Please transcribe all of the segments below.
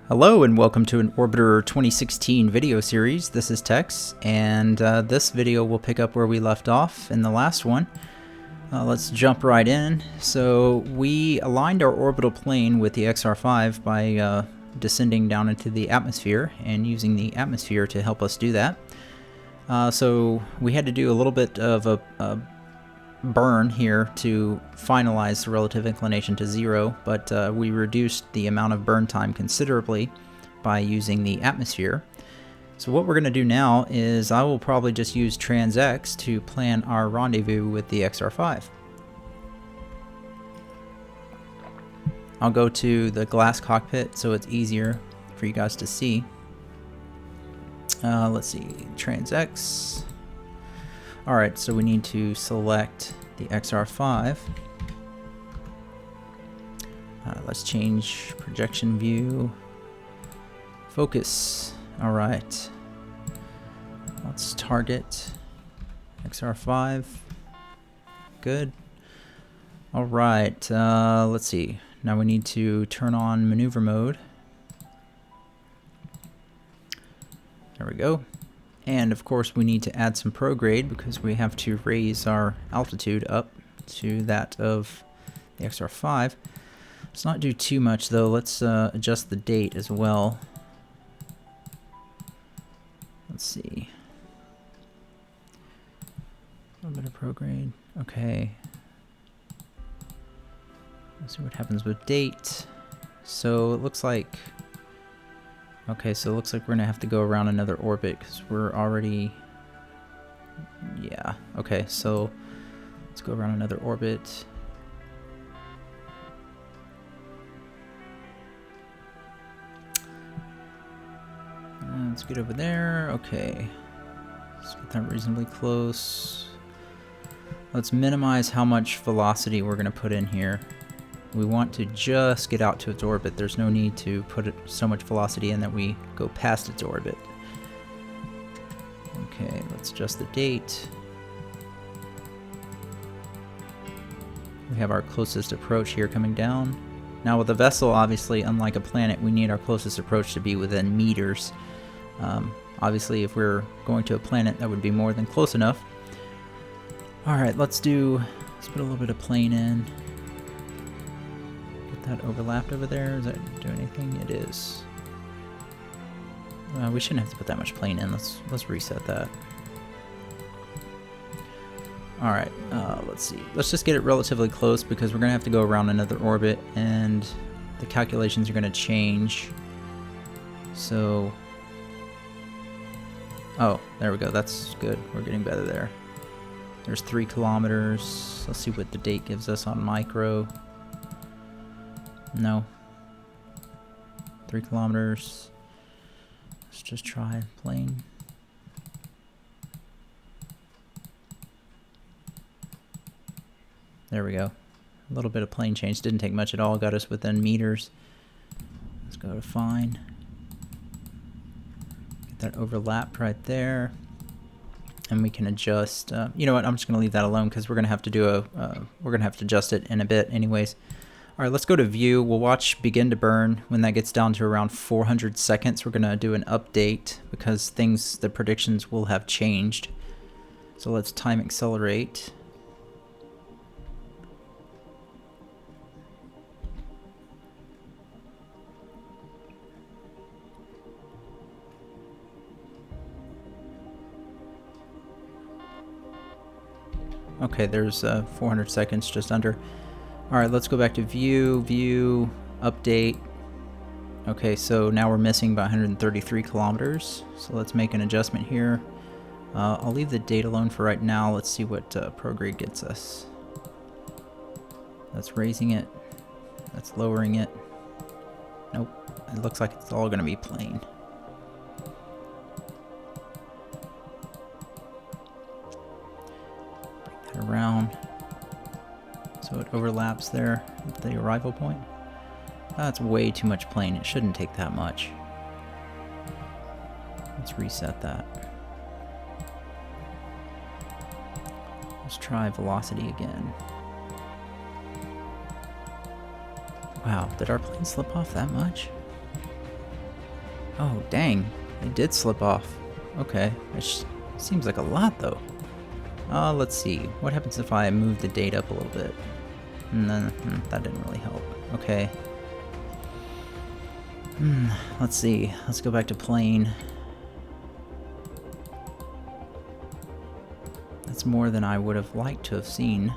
Hello and welcome to an Orbiter 2016 video series. This is Tex, and this video will pick up where we left off in the last one. Let's jump right in. So we aligned our orbital plane with the XR5 by descending down into the atmosphere and using the atmosphere to help us do that. So we had to do a little bit of a burn here to finalize the relative inclination to 0, but we reduced the amount of burn time considerably by using the atmosphere. So what we're going to do now is I will probably just use TransX to plan our rendezvous with the XR5. I'll go to the glass cockpit so it's easier for you guys to see. Let's see, TransX. Alright, so we need to select the XR5. Let's change projection view. Focus. Alright. Let's target XR5. Good. Alright, let's see. Now we need to turn on maneuver mode. There we go. And of course we need to add some prograde because we have to raise our altitude up to that of the XR5. Let's not do too much though. Let's adjust the date as well. Let's see. A little bit of prograde. Okay. Let's see what happens with date. So it looks like... Okay, so it looks like we're going to have to go around another orbit because we're already... Yeah, okay, so let's go around another orbit. Let's get over there. Okay, let's get that reasonably close. Let's minimize how much velocity we're going to put in here. We want to just get out to its orbit. There's no need to put so much velocity in that we go past its orbit. Okay, let's adjust the date. We have our closest approach here coming down. Now with a vessel, obviously, unlike a planet, we need our closest approach to be within meters. Obviously, if we're going to a planet, that would be more than close enough. Alright, let's put a little bit of plane in. That overlapped over there. Does that do anything? It is. We shouldn't have to put that much plane in. Let's reset that. All right. Let's see. Let's just get it relatively close because we're gonna have to go around another orbit, and the calculations are gonna change. So. Oh, there we go. That's good. We're getting better there. There's 3 kilometers. Let's see what the date gives us on micro. No. 3 kilometers. Let's just try plane. There we go. A little bit of plane change. Didn't take much at all. Got us within meters. Let's go to fine. Get that overlap right there. And we can adjust. You know what? I'm just going to leave that alone because we're going to have to do we're going to have to adjust it in a bit anyways. Alright, let's go to view. We'll watch begin to burn. When that gets down to around 400 seconds, we're going to do an update because the predictions will have changed. So let's time accelerate. Okay, there's 400 seconds, just under. Alright, let's go back to view, update. Okay, so now we're missing about 133 kilometers. So let's make an adjustment here. I'll leave the date alone for right now. Let's see what prograde gets us. That's raising it. That's lowering it. Nope, it looks like it's all going to be plane. Break that around. So it overlaps there at the arrival point. That's way too much plane. It shouldn't take that much. Let's reset that. Let's try velocity again. Wow, did our plane slip off that much? Oh, dang. It did slip off. Okay. It seems like a lot, though. Let's see. What happens if I move the date up a little bit? And then, that didn't really help. Okay. Let's see. Let's go back to plane. That's more than I would have liked to have seen.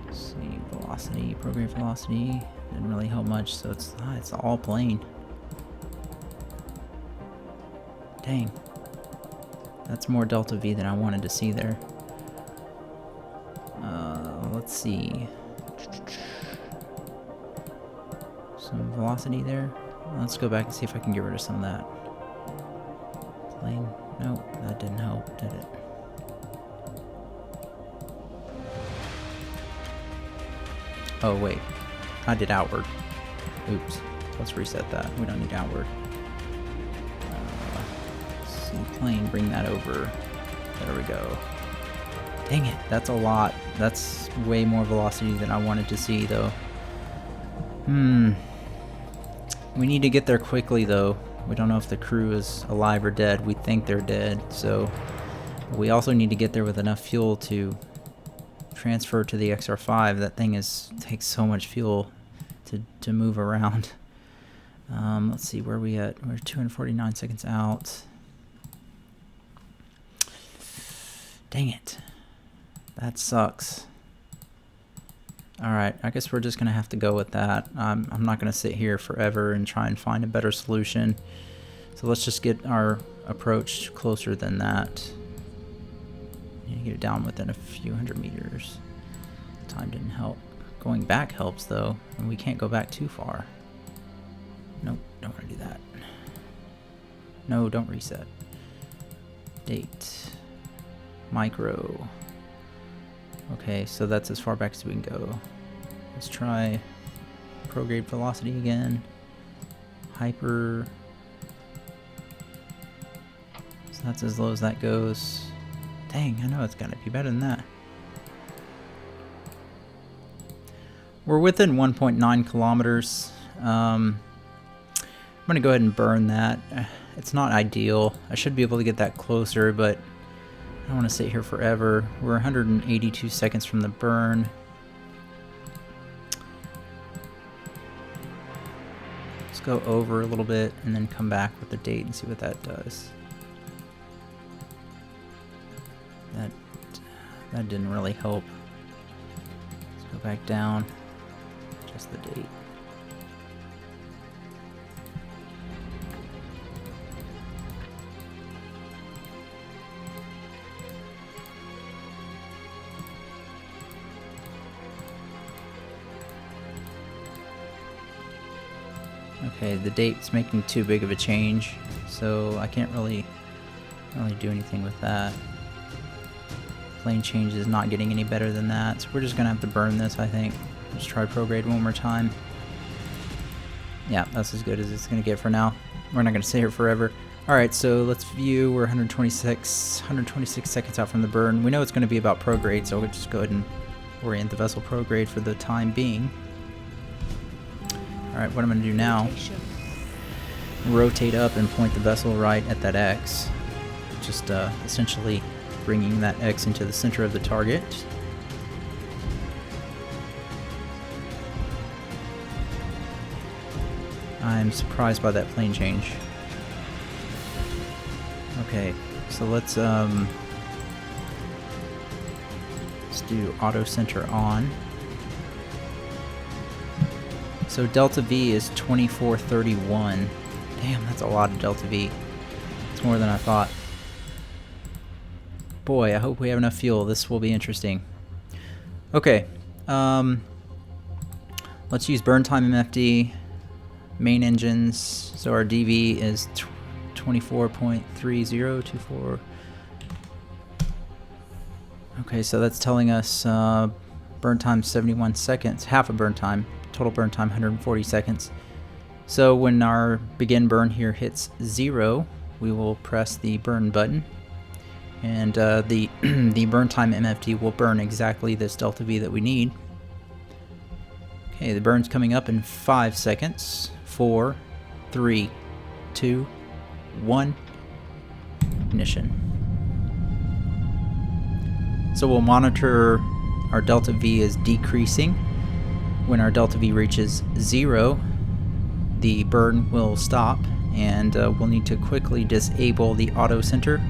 Let's see. Velocity, program velocity. Didn't really help much, so it's all plane. Dang. That's more delta V than I wanted to see there. Let's see. Some velocity there. Let's go back and see if I can get rid of some of that. Plane. Nope, that didn't help, did it? Oh, wait. I did outward. Oops. Let's reset that. We don't need outward. See, plane, bring that over. There we go. Dang it, that's a lot. That's way more velocity than I wanted to see, though. We need to get there quickly, though. We don't know if the crew is alive or dead. We think they're dead, so we also need to get there with enough fuel to transfer to the XR5. That thing takes so much fuel to move around. Let's see, where are we at? We're 249 seconds out. Dang it. That sucks. Alright, I guess we're just going to have to go with that. I'm not going to sit here forever and try and find a better solution. So let's just get our approach closer than that. Need to get it down within a few hundred meters. Time didn't help. Going back helps, though, and we can't go back too far. Nope, don't want to do that. No, don't reset. Date. Micro. Okay, so that's as far back as we can go. Let's try prograde velocity again. Hyper. So that's as low as that goes. Dang, I know it's gotta be better than that. We're within 1.9 kilometers. I'm gonna go ahead and burn that. It's not ideal. I should be able to get that closer, but I don't want to sit here forever. We're 182 seconds from the burn. Let's go over a little bit and then come back with the date and see what that does. That didn't really help. Let's go back down. Just the date. Okay, the date's making too big of a change, so I can't really do anything with that. Plane change is not getting any better than that, so we're just gonna have to burn this, I think. Let's try prograde one more time. Yeah, that's as good as it's gonna get for now. We're not gonna stay here forever. Alright, so let's view. We're 126 seconds out from the burn. We know it's gonna be about prograde, so we'll just go ahead and orient the vessel prograde for the time being. Alright, what I'm going to do now, rotate up and point the vessel right at that X. Just essentially bringing that X into the center of the target. I'm surprised by that plane change. Okay, so let's do auto center on. So delta V is 2431. Damn, that's a lot of delta V. It's more than I thought. Boy, I hope we have enough fuel. This will be interesting. Okay, let's use burn time MFD. Main engines. So our DV is 24.3024. Okay, so that's telling us burn time 71 seconds, half a burn time. Total burn time 140 seconds. So when our begin burn here hits 0, we will press the burn button, and the burn time MFD will burn exactly this delta V that we need. Okay, the burn's coming up in 5 seconds. 4, 3, 2, 1, ignition. So we'll monitor our delta V is decreasing. When our delta V reaches 0, the burn will stop, and we'll need to quickly disable the auto center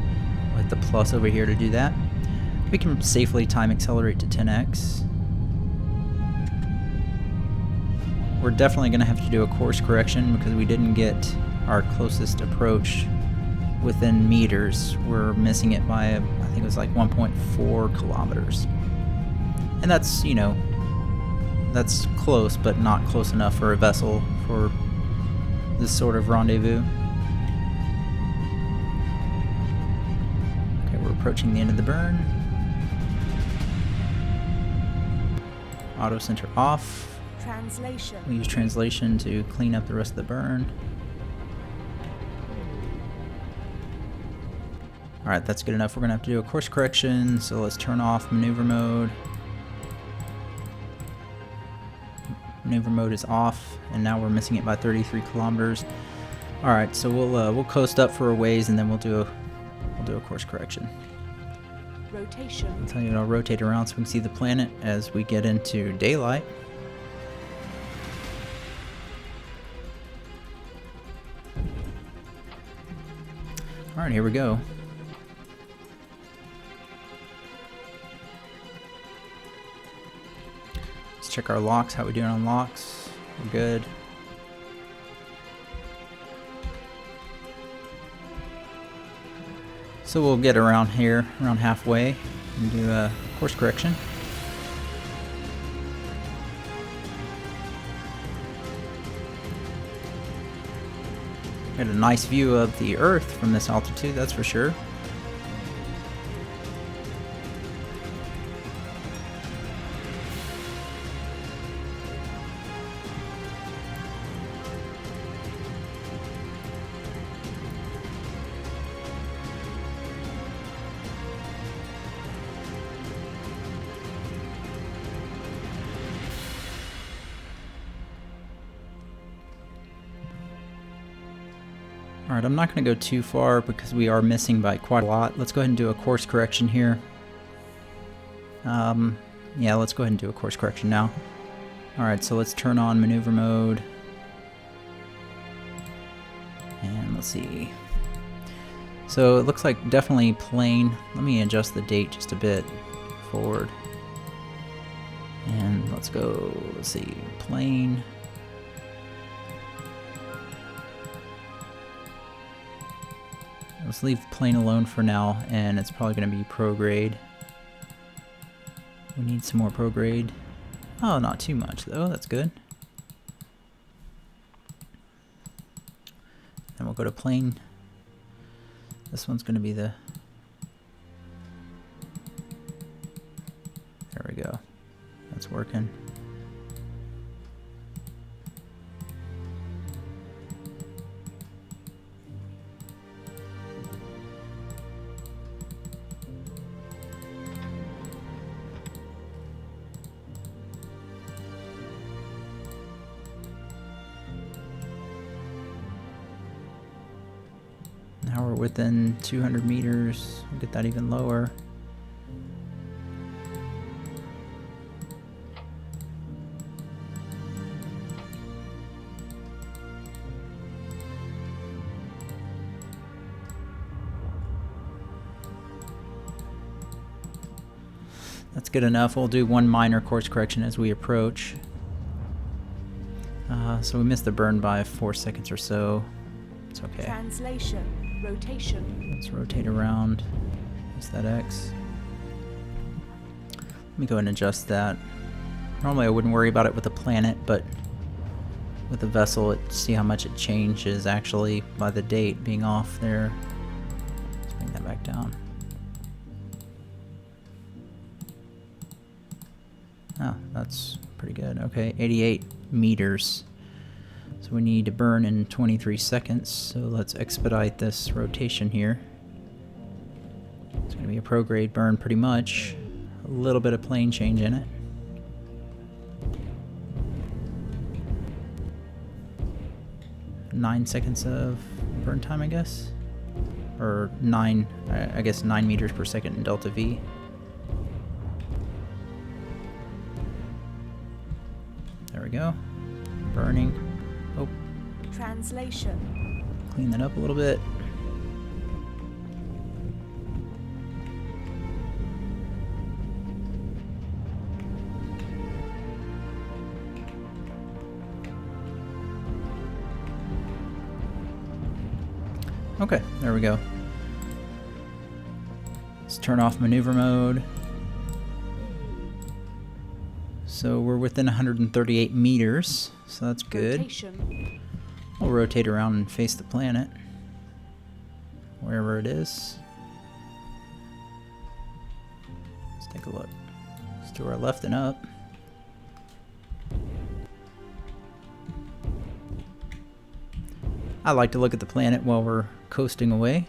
with the plus over here to do that. We can safely time accelerate to 10x. We're definitely going to have to do a course correction because we didn't get our closest approach within meters. We're missing it by, I think it was like 1.4 kilometers. And that's, you know, that's close, but not close enough for a vessel for this sort of rendezvous. Okay, we're approaching the end of the burn. Auto center off. Translation. We use translation to clean up the rest of the burn. Alright, that's good enough. We're going to have to do a course correction, so let's turn off maneuver mode. Maneuver mode is off, and now we're missing it by 33 kilometers. Alright, so we'll coast up for a ways, and then we'll do a course correction. Rotation. I'll tell you, I'll rotate around so we can see the planet as we get into daylight. Alright, here we go. Let's check our locks. How we doing on locks? We're good. So we'll get around here, around halfway, and do a course correction. Get a nice view of the Earth from this altitude, that's for sure. Alright, I'm not going to go too far because we are missing by quite a lot. Let's go ahead and do a course correction here. Yeah, let's go ahead and do a course correction now. Alright, so let's turn on maneuver mode. And let's see. So it looks like definitely plane. Let me adjust the date just a bit forward. And let's go, let's see, plane. Let's leave plane alone for now, and it's probably going to be prograde. We need some more prograde. Oh, not too much though, that's good. Then we'll go to plane. This one's going to be the... There we go. That's working. Now we're within 200 meters. We'll get that even lower. That's good enough. We'll do one minor course correction as we approach. So we missed the burn by 4 seconds or so. It's okay. Translation. Rotation. Let's rotate around. Use that X. Let me go ahead and adjust that. Normally I wouldn't worry about it with a planet, but with a vessel, see how much it changes actually by the date being off there. Let's bring that back down. Oh, that's pretty good. Okay, 88 meters. So we need to burn in 23 seconds, so let's expedite this rotation here. It's going to be a prograde burn pretty much. A little bit of plane change in it. 9 seconds of burn time, I guess. Or 9, I guess 9 meters per second in delta V. There we go. Burning. Oh, Translation. clean that up a little bit. Okay, there we go. Let's turn off maneuver mode. So we're within 138 meters, so that's good. Rotation. We'll rotate around and face the planet, wherever it is. Let's take a look. It's to our left and up. I like to look at the planet while we're coasting away.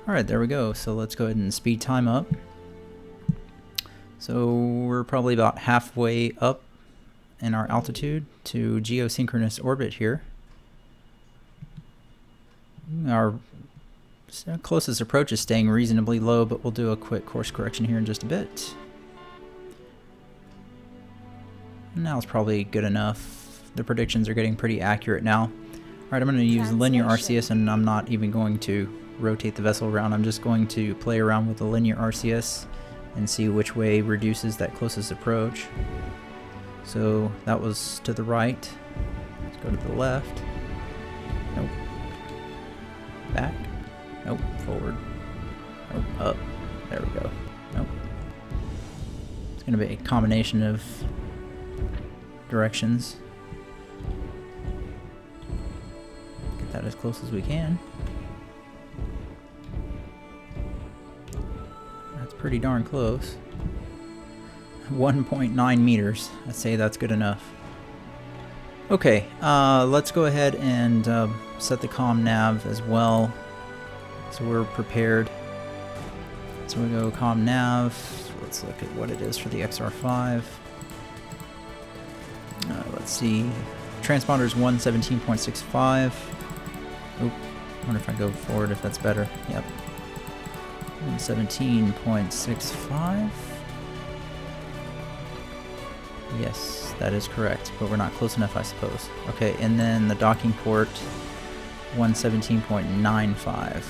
Alright, there we go. So let's go ahead and speed time up. So we're probably about halfway up in our altitude to geosynchronous orbit here. Our closest approach is staying reasonably low, but we'll do a quick course correction here in just a bit. Now it's probably good enough. The predictions are getting pretty accurate now. Alright, I'm going to use linear RCS, and I'm not even going to rotate the vessel around. I'm just going to play around with the linear RCS and see which way reduces that closest approach. So that was to the right. Let's go to the left. Nope. Back. Nope. Forward. Nope. Up. There we go. Nope. It's going to be a combination of directions. Get that as close as we can. That's pretty darn close. 1.9 meters. I'd say that's good enough. Okay, let's go ahead and set the comm nav as well, so we're prepared. So we go comm nav. Let's look at what it is for the XR5. Let's see. Transponder is 117.65. Oop. I wonder if I go forward if that's better. Yep. 117.65. Yes, that is correct, but we're not close enough, I suppose. Okay, and then the docking port, 117.95.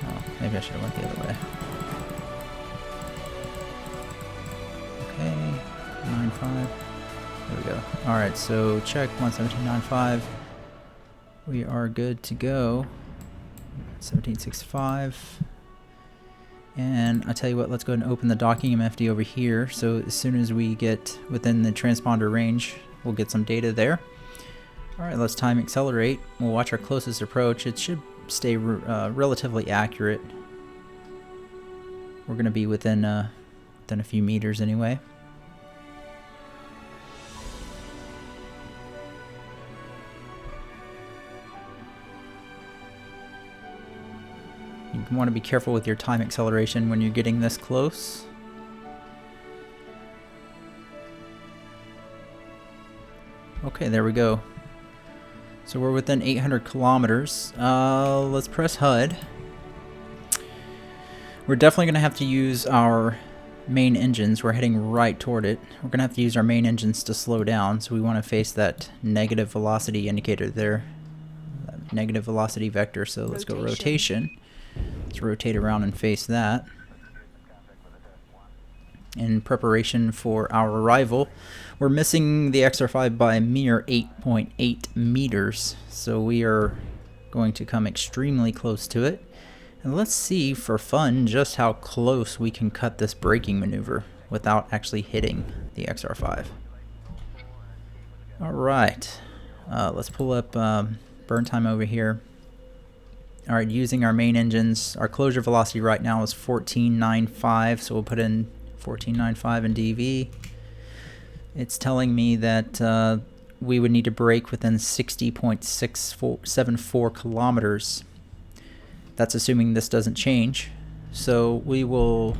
Oh, maybe I should have went the other way. Okay, 95. There we go. Alright, so check 117.95. We are good to go. 17.65. And I tell you what, let's go ahead and open the docking MFD over here. So as soon as we get within the transponder range, we'll get some data there. Alright, let's time accelerate. We'll watch our closest approach. It should stay relatively accurate. We're going to be within a few meters anyway. You want to be careful with your time acceleration when you're getting this close. Okay, there we go. So we're within 800 kilometers. Let's press HUD. We're definitely going to have to use our main engines. We're heading right toward it. We're going to have to use our main engines to slow down, so we want to face that negative velocity indicator there. That negative velocity vector, so let's go rotation. Let's rotate around and face that. In preparation for our arrival, we're missing the XR5 by a mere 8.8 meters, so we are going to come extremely close to it. And let's see, for fun, just how close we can cut this braking maneuver without actually hitting the XR5. Alright, let's pull up burn time over here. Alright, using our main engines, our closure velocity right now is 1495, so we'll put in 1495 in DV. It's telling me that we would need to brake within 60.674 kilometers. That's assuming this doesn't change. So we will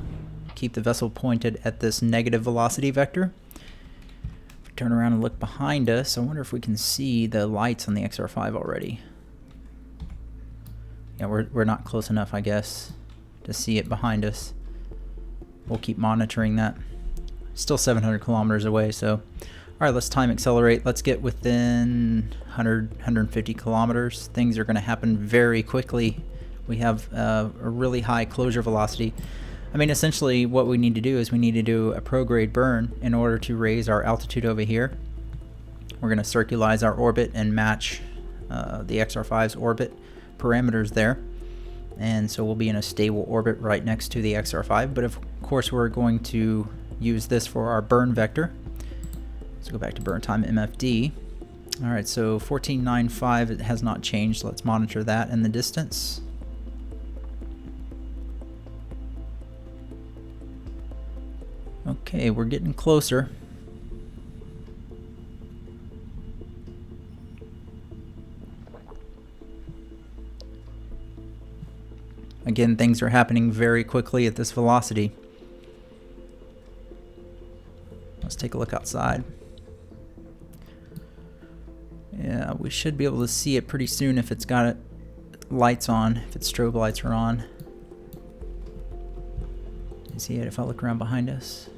keep the vessel pointed at this negative velocity vector. turn around and look behind us. I wonder if we can see the lights on the XR5 already. Yeah, we're not close enough, I guess, to see it behind us. We'll keep monitoring that. Still 700 kilometers away, so... Alright, let's time accelerate. Let's get within 150 kilometers. Things are going to happen very quickly. We have a really high closure velocity. I mean, essentially what we need to do is we need to do a prograde burn in order to raise our altitude over here. We're going to circularize our orbit and match the XR5's orbit parameters there. And so we'll be in a stable orbit right next to the XR5. But of course we're going to use this for our burn vector. Let's go back to burn time MFD. Alright, so 1495, it has not changed. Let's monitor that in the distance. Okay, we're getting closer. Again, things are happening very quickly at this velocity. Let's take a look outside. Yeah, we should be able to see it pretty soon if it's got lights on, if its strobe lights are on. You see it if I look around behind us?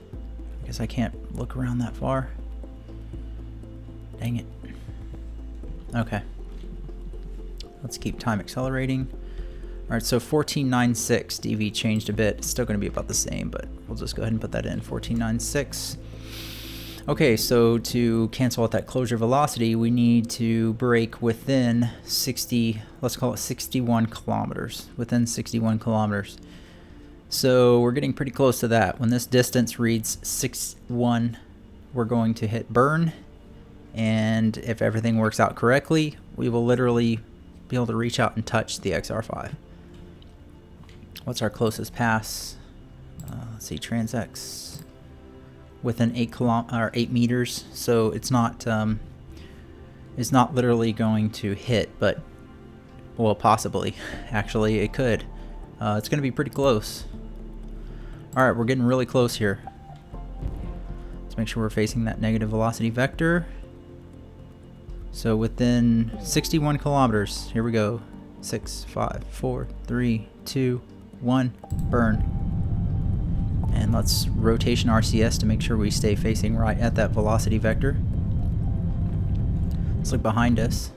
I guess I can't look around that far. Dang it. Okay. Let's keep time accelerating. Alright, so 1496 DV changed a bit. It's still going to be about the same, but we'll just go ahead and put that in. 1496. Okay, so to cancel out that closure velocity, we need to brake within 60, let's call it 61 kilometers. Within 61 kilometers. So we're getting pretty close to that. When this distance reads 61, we're going to hit burn. And if everything works out correctly, we will literally be able to reach out and touch the XR5. What's our closest pass? Let's see, TransX. Within 8 meters, so it's not literally going to hit, but well, possibly. Actually, it could. It's going to be pretty close. All right, we're getting really close here. Let's make sure we're facing that negative velocity vector. So within 61 kilometers, here we go. 6, 5, 4, 3, 2, 1, burn. And let's rotation RCS to make sure we stay facing right at that velocity vector. Let's look behind us.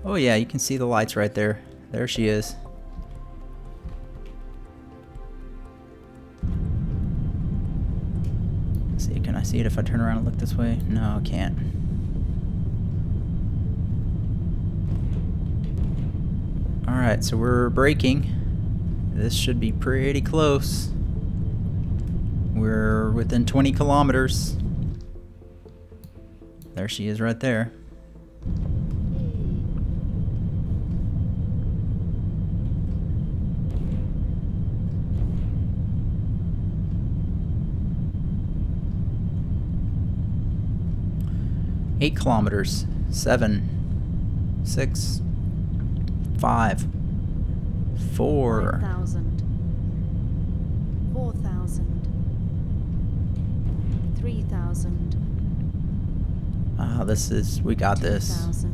Oh yeah, you can see the lights right there. There she is. Let's see, can I see it if I turn around and look this way? No, I can't. Alright, so we're braking. This should be pretty close. We're within 20 kilometers. There she is right there. Eight kilometers. 7, 6, 5, 4. 5,000. 4,000. 3,000. This is, we got this. 2,000.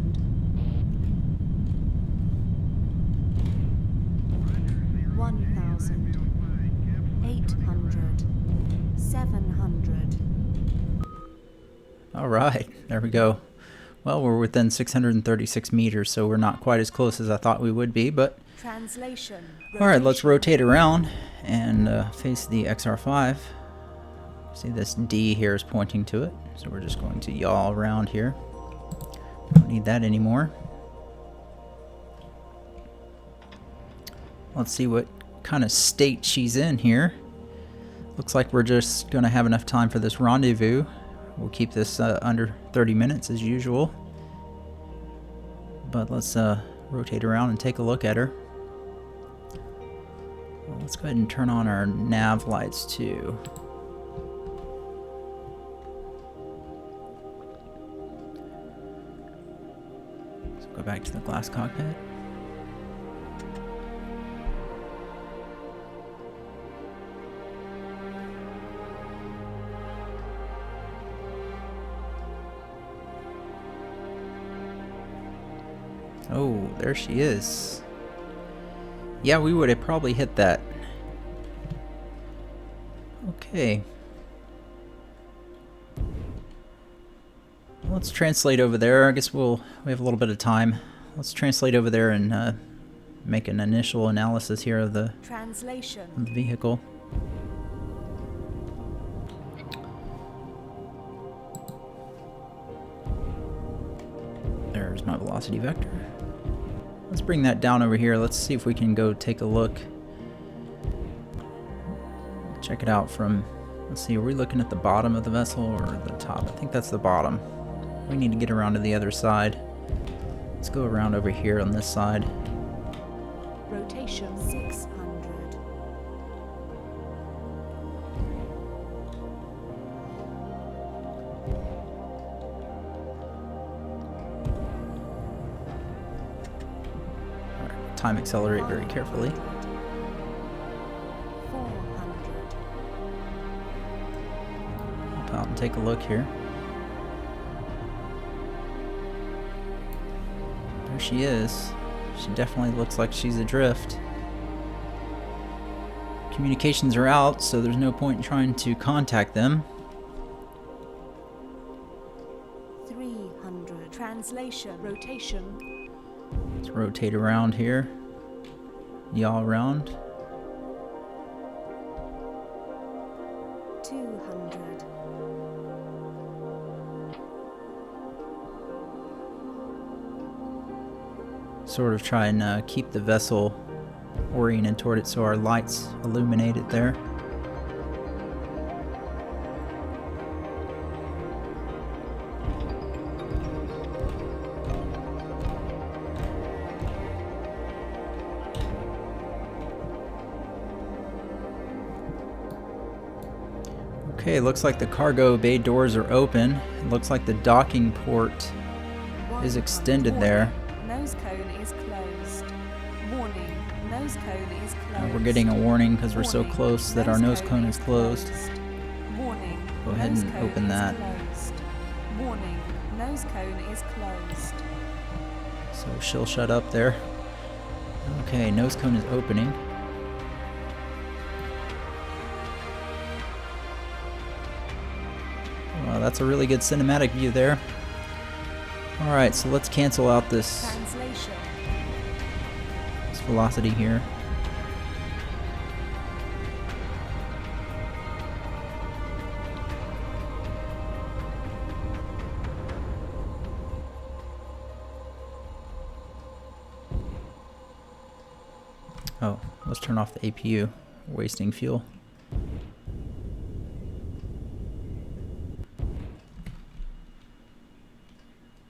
1,000. 800. 700. All right, there we go. Well, we're within 636 meters, so we're not quite as close as I thought we would be, but... Translation. All right, let's rotate around and face the XR5. See, this D here is pointing to it, so we're just going to yaw around here. Don't need that anymore. Let's see what kind of state she's in here. Looks like we're just going to have enough time for this rendezvous. We'll keep this under 30 minutes as usual. But let's rotate around and take a look at her. Well, let's go ahead and turn on our nav lights too. Let's go back to the glass cockpit. Oh, there she is. Yeah, we would have probably hit that. Okay. Let's translate over there. I guess we have a little bit of time. Let's translate over there and make an initial analysis here of the vehicle. There's my velocity vector. Let's bring that down over here. Let's see if we can go take a look. Check it out from, let's see, are we looking at the bottom of the vessel or the top? I think that's the bottom. We need to get around to the other side. Let's go around over here on this side. Rotation 600. Time accelerate very carefully. 400. Hop out and take a look here. There she is. She definitely looks like she's adrift. Communications are out, so there's no point in trying to contact them. 300. Translation. Rotation. Let's rotate around here. Yaw around. 200. Sort of try and keep the vessel oriented toward it so our lights illuminate it there. Okay, looks like the cargo bay doors are open. It looks like the docking port is extended there. Nose cone is closed. Warning. Nose cone is closed. We're getting a warning because we're so close that our nose cone is closed. Warning. Go ahead and open that. Warning. Nose cone is closed. So she'll shut up there. Okay, nose cone is opening. Wow, that's a really good cinematic view there. Alright, so let's cancel out this velocity here. Oh, let's turn off the APU. We're wasting fuel.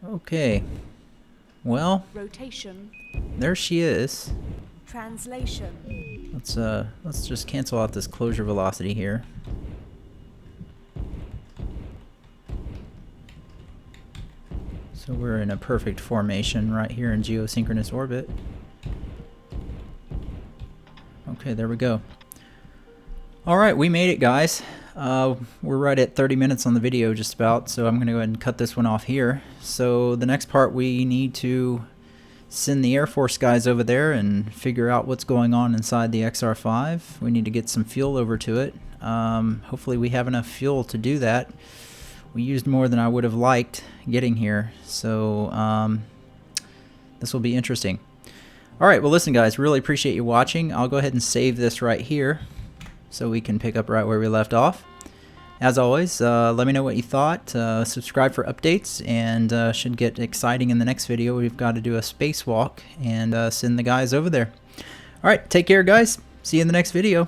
Okay. Well, rotation. There she is. Translation. Let's just cancel out this closure velocity here. So we're in a perfect formation right here in geosynchronous orbit. Okay, there we go. Alright, we made it, guys. We're right at 30 minutes on the video just about, so I'm going to go ahead and cut this one off here. So the next part, we need to send the Air Force guys over there and figure out what's going on inside the XR5. We need to get some fuel over to it. Hopefully we have enough fuel to do that. We used more than I would have liked getting here, so this will be interesting. Alright, well listen guys, really appreciate you watching. I'll go ahead and save this right here so we can pick up right where we left off. As always, let me know what you thought. Subscribe for updates, and should get exciting in the next video. We've got to do a spacewalk and send the guys over there. Alright, take care guys. See you in the next video.